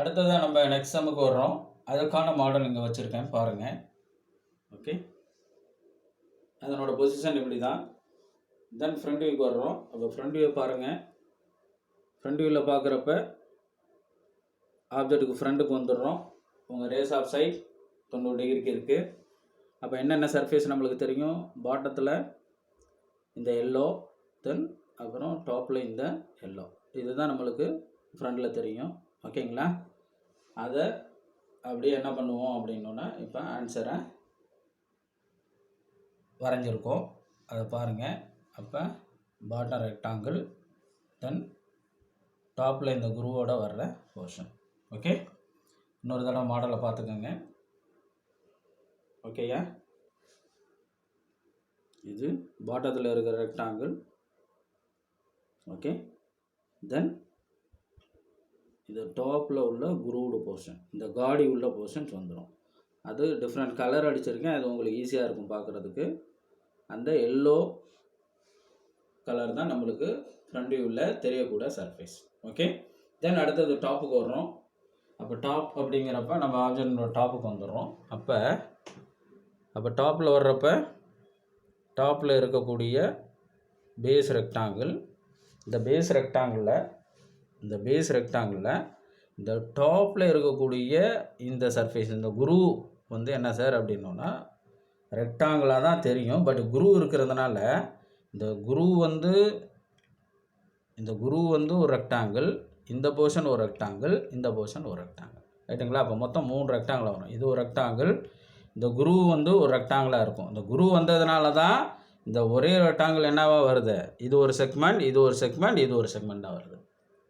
அடுத்ததாக நம்ம நெக்ஸ்ட் சம்முக்கு வர்றோம். அதுக்கான மாடல் இங்கே வச்சுருக்கேன் பாருங்கள். ஓகே, அதனோட பொசிஷன் இப்படி தான். தென் ஃப்ரண்ட் வியூக்கு வர்றோம். அப்போ ஃப்ரண்ட் வியூ பாருங்கள். ஃப்ரண்ட் வியூவில் பார்க்குறப்ப ஆப்ஜெக்ட்டுக்கு ஃப்ரண்ட்டுக்கு வந்துடுறோம். உங்கள் ரேஸ் ஆஃப் சைட் 90 டிகிரிக்கு இருக்குது. அப்போ என்னென்ன சர்ஃபேஸ் நம்மளுக்கு தெரியும்? பாட்டத்தில் இந்த எல்லோ, தென் அப்புறம் டாப்பில் இந்த எல்லோ, இதுதான் நம்மளுக்கு ஃப்ரண்டில் தெரியும். ஓகேங்களா? அதை அப்படியே என்ன பண்ணுவோம் அப்படின்னோன்னா, இப்போ ஆன்சரை வரைஞ்சிருக்கோம். அதை பாருங்கள். அப்போ பாட்டம் ரெக்டாங்கிள், தென் டாப்பில் இந்த குருவோட வர்ற போர்ஷன். ஓகே, இன்னொரு தடவை மாடலை பார்த்துக்கோங்க. ஓகேயா? இது பாட்டத்தில் இருக்கிற ரெக்டாங்கிள். ஓகே, தென் இது டாப்பில் உள்ள குரூடு போர்ஷன், இந்த காடி உள்ள போர்ஷன்ஸ் வந்துடும். அது டிஃப்ரெண்ட் கலர் அடிச்சிருக்கேன், அது உங்களுக்கு ஈஸியாக இருக்கும் பார்க்குறதுக்கு. அந்த எல்லோ கலர் தான் நம்மளுக்கு ஃப்ரண்ட் வியூவில் தெரியக்கூடிய சர்ஃபேஸ். ஓகே, தென் அடுத்தது டாப்புக்கு வர்றோம். அப்போ டாப் அப்படிங்கிறப்ப நம்ம ஆப்ஜெக்டோட டாப்புக்கு வந்துடுறோம். அப்போ டாப்பில் வர்றப்ப டாப்பில் இருக்கக்கூடிய பேஸ் ரெக்டாங்கிள், இந்த பேஸ் ரெக்டாங்கிளில் இந்த டாப்பில் இருக்கக்கூடிய இந்த சர்ஃபேஸ், இந்த குரு வந்து என்ன சார் அப்படின்னோன்னா ரெக்டாங்கிளாக தான் தெரியும். பட் குரு இருக்கிறதுனால இந்த குரு வந்து ஒரு ரெக்டாங்கிள், இந்த போர்ஷன் ஒரு ரெக்டாங்கிள், இந்த போர்ஷன் ஒரு ரெக்டாங்கிள். ரைட்டுங்களா? அப்போ மொத்தம் 3 ரெக்டாங்கிளாக வரும். இது ஒரு ரெக்டாங்கிள், இந்த குரு வந்து ஒரு ரெக்டாங்கிளாக இருக்கும். இந்த குரு வந்ததுனால தான் இந்த ஒரே ரெக்டாங்கிள் என்னவாக வருது? இது ஒரு செக்மெண்ட், இது ஒரு செக்மெண்ட், இது ஒரு செக்மெண்ட்டாக வருது.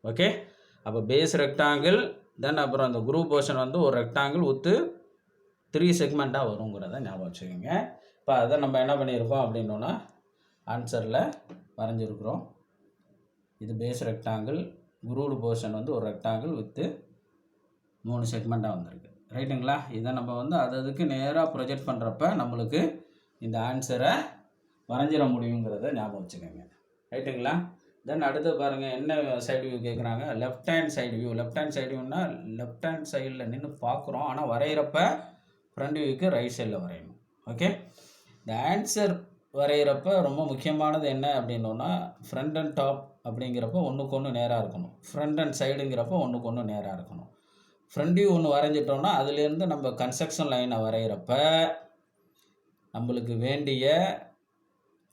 ஓகே, அப்போ பேஸ் ரெக்டாங்கிள், தென் அப்புறம் அந்த குரு போர்ஷன் வந்து ஒரு ரெக்டாங்கிள் வித்து 3 செக்மெண்ட்டாக வருங்கிறத ஞாபகம் வச்சுக்கோங்க. இப்போ அதை நம்ம என்ன பண்ணியிருக்கோம் அப்படின்னோன்னா ஆன்சரில் வரைஞ்சிருக்கிறோம். இது பேஸ் ரெக்டாங்கிள், குரூடு போர்ஷன் வந்து ஒரு ரெக்டாங்கிள் வித்து 3 செக்மெண்ட்டாக வந்திருக்கு. ரைட்டுங்களா? இதை நம்ம வந்து அதுக்கு நேராக ப்ரொஜெக்ட் பண்ணுறப்ப நம்மளுக்கு இந்த ஆன்சரை வரைஞ்சிட முடியுங்கிறத ஞாபகம் வச்சுக்கோங்க. ரைட்டுங்களா? தென் அடுத்து பாருங்கள், என்ன சைடு வியூ கேட்குறாங்க? Left hand side view. Left hand side வியூன்னா லெஃப்ட் ஹேண்ட் சைடில் நின்று பார்க்குறோம், ஆனால் வரைகிறப்ப ஃப்ரண்ட் வியூக்கு ரைட் சைடில் வரையணும். ஓகே, இந்த ஆன்சர் வரைகிறப்ப ரொம்ப முக்கியமானது என்ன அப்படின்னோன்னா ஃப்ரண்ட் அண்ட் டாப் அப்படிங்கிறப்ப ஒன்றுக்கு ஒன்று நேராக இருக்கணும். ஃப்ரண்ட் அண்ட் சைடுங்கிறப்ப ஒன்றுக்கு ஒன்று நேராக இருக்கணும். ஃப்ரண்ட் வியூ ஒன்று வரைஞ்சிட்டோன்னா அதுலேருந்து நம்ம கன்ஸ்ட்ரக்ஷன் லைனை வரைகிறப்ப நம்மளுக்கு வேண்டிய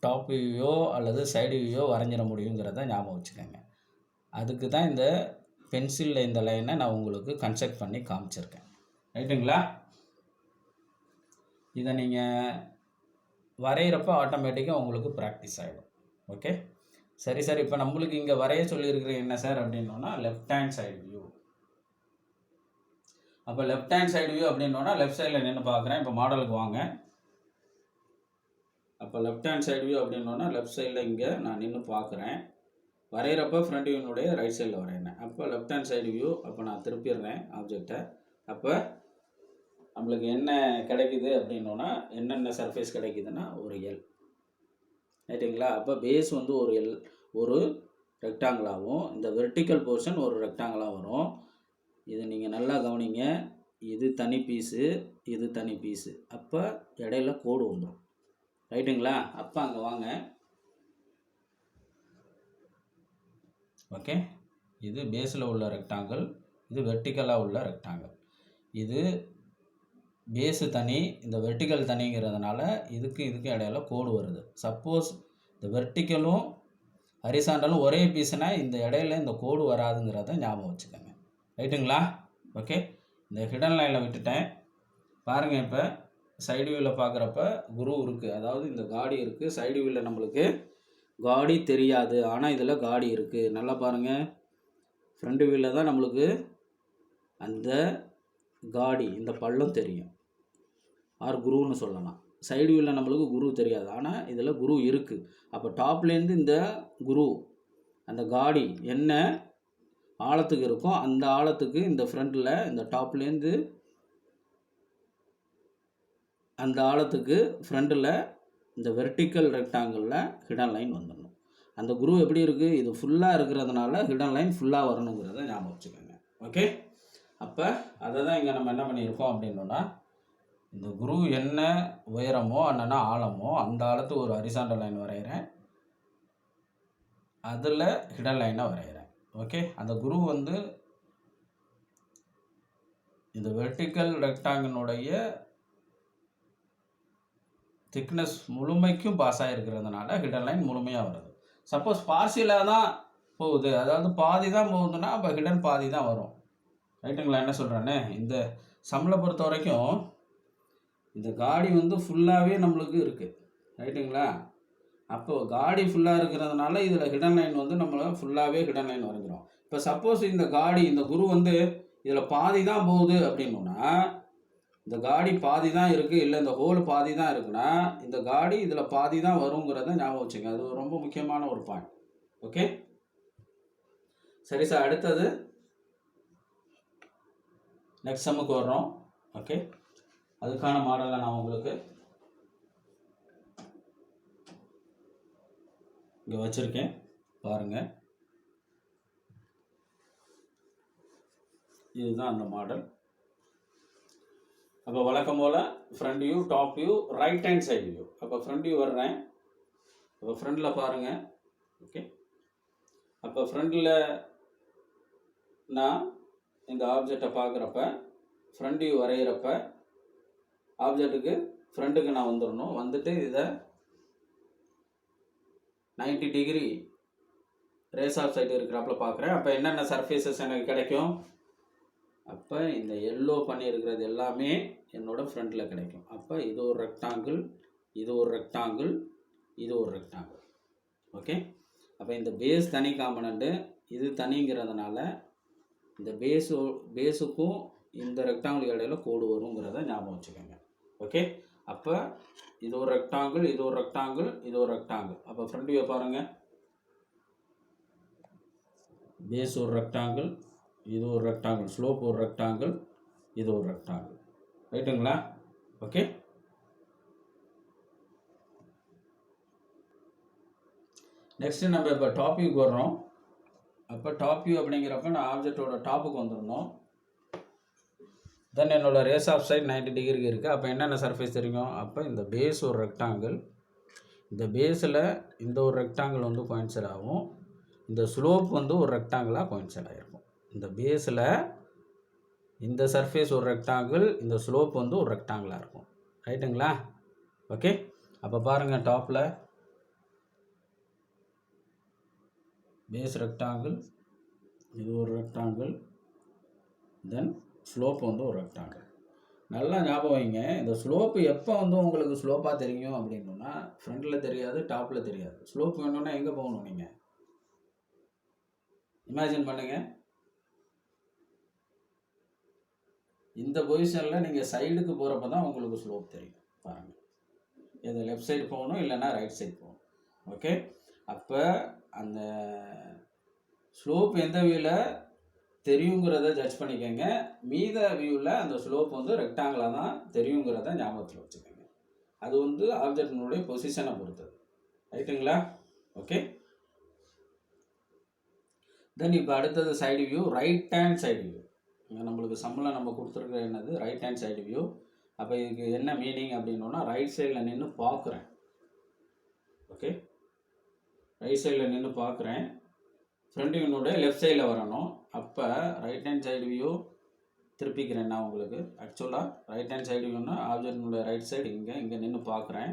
டாப் வியூவோ அல்லது சைடு வியூவோ வரைஞ்சிட முடியுங்கிறத ஞாபகம் வச்சுக்கோங்க. அதுக்கு தான் இந்த பென்சிலில் இந்த லைனை நான் உங்களுக்கு கன்ஸ்ட்ரக்ட் பண்ணி காமிச்சிருக்கேன். ரைட்டுங்களா? இதை நீங்கள் வரைகிறப்ப ஆட்டோமேட்டிக்காக உங்களுக்கு ப்ராக்டிஸ் ஆகிடும். ஓகே, சரி சார், இப்போ நம்மளுக்கு இங்கே வரைய சொல்லியிருக்கிற என்ன சார் அப்படின்னோன்னா லெஃப்ட் ஹேண்ட் சைடு வியூ. அப்போ லெஃப்ட் ஹேண்ட் சைடு வியூ அப்படின்னோன்னா லெஃப்ட் சைடில் நின்று பார்க்குறேன். இப்போ மாடலுக்கு வாங்க. அப்போ லெஃப்ட் ஹேண்ட் சைடு வியூ அப்படின்னோன்னா லெஃப்ட் சைடில் இங்கே நான் நின்று பார்க்குறேன். வரைகிறப்ப ஃப்ரண்ட் வியூனுடைய ரைட் சைடில் வரையினேன். அப்போ லெஃப்ட் ஹேண்ட் சைடு வியூ. அப்போ நான் திருப்பிடுறேன் ஆப்ஜெக்டை. அப்போ நம்மளுக்கு என்ன கிடைக்குது அப்படின்னோன்னா என்னென்ன சர்ஃபேஸ் கிடைக்குதுன்னா ஒரு எல். ரைட்டுங்களா? அப்போ பேஸ் வந்து ஒரு ரெக்டாங்கிளாகவும் இந்த வெர்டிக்கல் போர்ஷன் ஒரு ரெக்டாங்கிளாக வரும். இதை நீங்கள் நல்லா கவனிங்க. இது தனி பீஸு, இது தனி பீஸு. அப்போ இடையில கோடு வந்துடும். ரைட்டுங்களா? அப்போ அங்கே வாங்க. ஓகே, இது பேஸில் உள்ள ரெக்டாங்கிள், இது வெர்டிக்கலாக உள்ள ரெக்டாங்கிள். இது பேஸு தனி, இந்த வெர்டிக்கல் தனிங்கிறதுனால இதுக்கு இடையில கோடு வருது. சப்போஸ் இந்த வெர்டிக்கலும் ஹரிசாண்டலும் ஒரே பீஸுனா இந்த இடையில இந்த கோடு வராதுங்கிறத ஞாபகம் வச்சுக்கோங்க. ரைட்டுங்களா? ஓகே, இந்த ஹிடன் லைனில் விட்டுட்டேன் பாருங்கள். இப்போ சைடு வியூவில் பார்க்குறப்ப குரு இருக்குது, அதாவது இந்த காடி இருக்குது. சைடு வியூவில் நம்மளுக்கு காடி தெரியாது, ஆனால் இதில் காடி இருக்குது. நல்லா பாருங்கள். ஃப்ரண்ட் வியூவில் தான் நம்மளுக்கு அந்த காடி, இந்த பள்ளம் தெரியும், ஆர் குருன்னு சொல்லலாம். சைடு வியூவில் நம்மளுக்கு குரு தெரியாது, ஆனால் இதில் குரு இருக்குது. அப்போ டாப்லேருந்து இந்த குரு, அந்த காடி என்ன ஆழத்துக்கு இருக்கும் அந்த ஆழத்துக்கு இந்த ஃப்ரண்ட்டில் இந்த டாப்லேருந்து அந்த ஆழத்துக்கு ஃப்ரண்ட்டில் இந்த வெர்டிக்கல் ரெக்டாங்கிளில் ஹிடன் லைன் வந்துடணும். அந்த குரு எப்படி இருக்குது? இது ஃபுல்லாக இருக்கிறதுனால ஹிடன் லைன் ஃபுல்லாக வரணுங்கிறத ஞாபகம் வச்சுக்கோங்க. ஓகே, அப்போ அதை தான் இங்கே நம்ம என்ன பண்ணியிருக்கோம் அப்படின்னா, இந்த குரு என்ன உயரமோ என்னென்னா ஆழமோ அந்த ஆழத்துக்கு ஒரு ஹரிசாண்டல் லைன் வரைகிறேன், அதில் ஹிடன் லைனை வரைகிறேன். ஓகே, அந்த குரு வந்து இந்த வெர்டிக்கல் ரெக்டாங்கினுடைய திக்னஸ் முழுமைக்கும் பாஸ் ஆகிருக்கிறதுனால ஹிடன் லைன் முழுமையாக வருது. சப்போஸ் பார்சியலாக தான் போகுது, அதாவது பாதி தான் போகுதுன்னா அப்போ ஹிடன் பாதி தான் வரும். ரைட்டுங்களா? என்ன சொல்கிறேன்னு, இந்த சம்பளை பொறுத்த வரைக்கும் இந்த காடி வந்து ஃபுல்லாகவே நம்மளுக்கு இருக்குது. ரைட்டுங்களா? அப்போது காடி ஃபுல்லாக இருக்கிறதுனால இதில் ஹிடன் லைன் வந்து நம்மளை ஃபுல்லாகவே ஹிடன் லைன் வரைஞ்சிரும். இப்போ சப்போஸ் இந்த காடி இந்த குரு வந்து இதில் பாதி தான் போகுது அப்படின்னா, இந்த காடி பாதி தான் இருக்குது, இல்லை இந்த ஹோல் பாதி தான் இருக்குன்னா இந்த காடி இதில் பாதி தான் வருங்கிறத ஞாபகம் வச்சுங்க. அது ரொம்ப முக்கியமான ஒரு பாயிண்ட். ஓகே, சரி சார். அடுத்தது நெக்ஸ்ட் சம்முக்கு வர்றோம். ஓகே, அதுக்கான மாடலை நான் உங்களுக்கு இங்கே வச்சுருக்கேன் பாருங்கள். இதுதான் அந்த மாடல். அப்போ வழக்கம் போல் front view, top view, right hand side view. அப்போ ஃப்ரண்ட் வியூ வர்றேன். அப்போ ஃப்ரண்டில் பாருங்கள். ஓகே, அப்போ ஃப்ரண்டில் நான் இந்த ஆப்ஜெக்டை பார்க்குறப்ப ஃப்ரண்ட் வியூ வரைகிறப்ப ஆப்ஜெக்ட்டுக்கு ஃப்ரண்ட்டுக்கு நான் வந்துடணும். வந்துட்டு இதை 90 டிகிரி ரேஸ் ஆஃப் சைடு இருக்கிறப்பல பார்க்குறேன். அப்போ என்னென்ன சர்ஃபேசஸ் எனக்கு கிடைக்கும்? அப்போ இந்த எல்லோ பண்ணியிருக்கிறது எல்லாமே என்னோட ஃப்ரண்ட்டில் கிடைக்கும். அப்போ இது ஒரு ரெக்டாங்கிள், இது ஒரு ரெக்டாங்கிள், இது ஒரு ரெக்டாங்கிள். ஓகே, அப்போ இந்த பேஸ் தனி காம்பனண்ட்டு, இது தனிங்கிறதுனால இந்த பேஸுக்கும் இந்த ரெக்டாங்கிள் இடையில கோடு வருங்கிறத ஞாபகம் வச்சுக்கோங்க. ஓகே, அப்போ இது ஒரு ரெக்டாங்கிள், இது ஒரு ரெக்டாங்கிள், இது ஒரு ரெக்டாங்கிள். அப்போ ஃப்ரண்ட் வியூ பாருங்கள். பேஸ் ஒரு ரெக்டாங்கிள், இது ஒரு ரெக்டாங்கிள், ஸ்லோப் ஒரு ரெக்டாங்கிள், இது ஒரு ரெக்டாங்கிள். ரைட்டுங்களா? ஓகே, நெக்ஸ்ட்டு நம்ம இப்போ டாப் வியூக்கு வர்றோம். அப்போ டாப் வியூ அப்படிங்கிறப்ப நான் ஆப்ஜெக்டோட டாப்புக்கு வந்துடணும். தென் என்னோட ரேஸ் ஆஃப் சைட் 90 டிகிரிக்கு இருக்குது. அப்போ என்னென்ன சர்ஃபேஸ் தெரியும்? அப்போ இந்த பேஸ் ஒரு ரெக்டாங்கிள், இந்த பேஸில் இந்த ஒரு ரெக்டாங்கிள் வந்து கோயின்சைட் ஆகும், இந்த ஸ்லோப் வந்து ஒரு ரெக்டாங்கிளாக கோயின்சைட் ஆகிருக்கும். இந்த பேஸில் இந்த சர்ஃபேஸ் ஒரு ரெக்டாங்கிள், இந்த ஸ்லோப் வந்து ஒரு ரெக்டாங்கிளாக இருக்கும். ரைட்டுங்களா? ஓகே, அப்போ பாருங்கள், டாப்பில் பேஸ் ரெக்டாங்கிள், இது ஒரு ரெக்டாங்கிள், தென் ஸ்லோப் வந்து ஒரு ரெக்டாங்கிள். நல்லா ஞாபகம் வைங்க. இந்த ஸ்லோப்பு எப்போ வந்து உங்களுக்கு ஸ்லோப்பாக தெரியும் அப்படின்னா, ஃப்ரண்டில் தெரியாது, டாப்பில் தெரியாது. ஸ்லோப் வேணும்னா எங்கே போகணும்? நீங்கள் இமேஜின் பண்ணுங்கள். இந்த பொசிஷனில் நீங்கள் சைடுக்கு போகிறப்ப தான் உங்களுக்கு ஸ்லோப் தெரியும். பாருங்கள், இது லெஃப்ட் சைடு போகணும், இல்லைன்னா ரைட் சைடு போகணும். ஓகே, அப்போ அந்த ஸ்லோப் எந்த வியூவில் தெரியுங்கிறத ஜட்ஜ் பண்ணிக்கோங்க. மீத வியூவில் அந்த ஸ்லோப் வந்து ரெக்டாங்கிளாக தான் தெரியுங்கிறத ஞாபகத்தில் வச்சுக்கோங்க. அது வந்து ஆப்ஜெக்டினுடைய பொசிஷனை பொறுத்தது. ரைட்டுங்களா? ஓகே, தென் இப்போ அடுத்தது side view, right hand side view. இங்கே நம்மளுக்கு சம்பளம் நம்ம கொடுத்துருக்க என்னது? Right hand side view. அப்போ இதுக்கு என்ன மீனிங் அப்படின்னா, ரைட் சைடில் நின்று பார்க்குறேன். ஓகே, ரைட் சைடில் நின்று பார்க்குறேன், ஃப்ரண்ட் வியூனுடைய லெஃப்ட் சைடில் வரணும். அப்போ ரைட் ஹேண்ட் சைடு வியூ திருப்பிக்கிறேன் நான் உங்களுக்கு. ஆக்சுவலாக ரைட் ஹேண்ட் சைடு வியூன்னா ஆப்ஜெக்டினுடைய ரைட் சைடு இங்கே நின்று பார்க்குறேன்.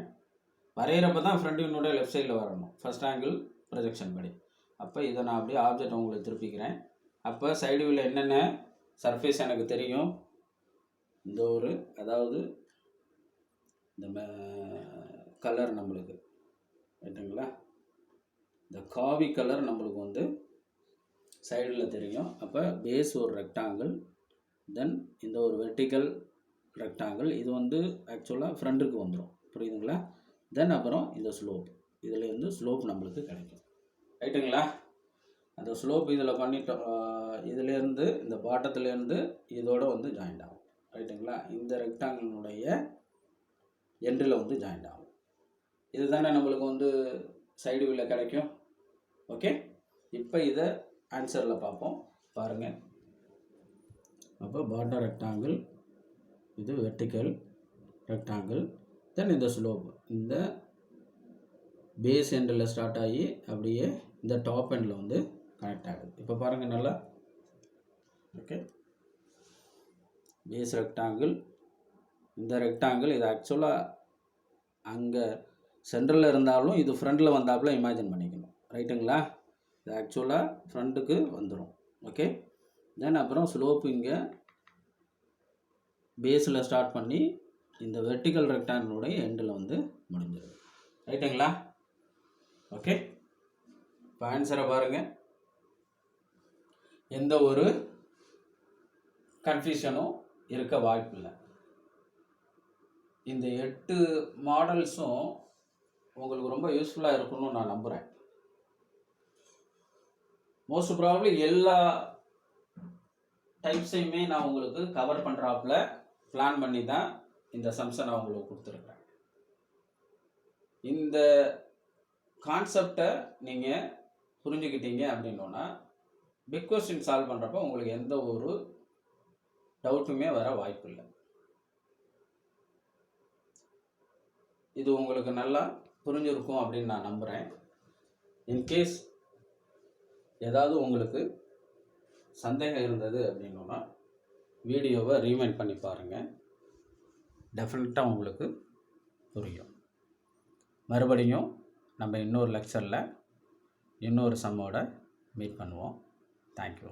வரைகிறப்ப தான் ஃப்ரண்ட் வியூனுடைய லெஃப்ட் சைடில் வரணும், ஃபர்ஸ்ட் ஆங்கிள் ப்ரொஜெக்ஷன் படி. அப்போ இதை நான் அப்படியே ஆப்ஜெக்ட் உங்களுக்கு திருப்பிக்கிறேன். அப்போ சைடு வியூவில் என்னென்ன சர்ஃபேஸ் எனக்கு தெரியும்? இந்த ஒரு, அதாவது இந்த கலர் நம்மளுக்கு, ரைட்டுங்களா, இந்த காவி கலர் நம்மளுக்கு வந்து சைடில் தெரியும். அப்போ பேஸ் ஒரு ரெக்டாங்கிள், தென் இந்த ஒரு வெர்டிக்கல் ரெக்டாங்கிள், இது வந்து ஆக்சுவலாக ஃப்ரண்ட்டுக்கு வந்துடும். புரியுதுங்களா? தென் அப்புறம் இந்த ஸ்லோப், இதில் இருந்து ஸ்லோப் நம்மளுக்கு கிடைக்கும். ரைட்டுங்களா? அந்த ஸ்லோப் இதில் பண்ணிட்டோம், இதிலேருந்து இந்த பாட்டத்துலேருந்து இதோட வந்து ஜாயிண்ட் ஆகும். ரைட்டுங்களா? இந்த ரெக்டாங்கிளுடைய எண்டில் வந்து ஜாயிண்ட் ஆகும். இது தானே நம்மளுக்கு வந்து சைடு வியூவில் கிடைக்கும். ஓகே, இப்போ இதை ஆன்சரில் பார்ப்போம். பாருங்கள், அப்போ பாட்டம் ரெக்டாங்கிள், இது வெர்டிக்கல் ரெக்டாங்கிள், தென் இந்த ஸ்லோப் இந்த பேஸ் எண்டில் ஸ்டார்ட் ஆகி அப்படியே இந்த டாப் எண்டில் வந்து கனெக்ட் ஆகுது. இப்போ பாருங்கள் நல்லா. ஓகே, பேஸ் ரெக்டாங்கிள், இந்த ரெக்டாங்கிள் இது ஆக்சுவலாக அங்கே சென்டரில் இருந்தாலும் இது ஃப்ரண்டில் வந்தாப்புல இமேஜின் பண்ணிக்கணும். ரைட்டுங்களா? இது ஆக்சுவலாக ஃப்ரண்ட்டுக்கு வந்துடும். ஓகே, தென் அப்புறம் ஸ்லோப்பு இங்கே பேஸில் ஸ்டார்ட் பண்ணி இந்த வெர்டிக்கல் ரெக்டாங்கிளுடைய எண்டில் வந்து முடிஞ்சிடும். ரைட்டுங்களா? ஓகே, இப்போ ஆன்சரை பாருங்கள். எந்த ஒரு கன்ஃபியூஷனும் இருக்க வாய்ப்பில்லை. இந்த 8 மாடல்ஸும் உங்களுக்கு ரொம்ப யூஸ்ஃபுல்லாக இருக்குன்னு நான் நம்புகிறேன். மோஸ்ட் ப்ராபப்ளி எல்லா டைப்ஸையுமே நான் உங்களுக்கு கவர் பண்ணுறாப்புல பிளான் பண்ணி தான் இந்த சம்ஸை நான் உங்களுக்கு கொடுத்துருக்குறேன். இந்த கான்செப்டை நீங்கள் புரிஞ்சுக்கிட்டீங்க அப்படின்னா பிக் கொஸ்டின் சால்வ் பண்ணுறப்போ உங்களுக்கு எந்த ஒரு டவுட்டுமே வர வாய்ப்பு இல்லை. இது உங்களுக்கு நல்லா புரிஞ்சிருக்கும் அப்படின்னு நான் நம்புகிறேன். இன்கேஸ் ஏதாவது உங்களுக்கு சந்தேகம் இருந்தது அப்படின்னா வீடியோவை ரீவைண்ட் பண்ணி பாருங்கள், டெஃபினட்டாக உங்களுக்கு புரியும். மறுபடியும் நம்ம இன்னொரு லெக்சரில் இன்னொரு சம்மோட மீட் பண்ணுவோம். தேங்க்யூ.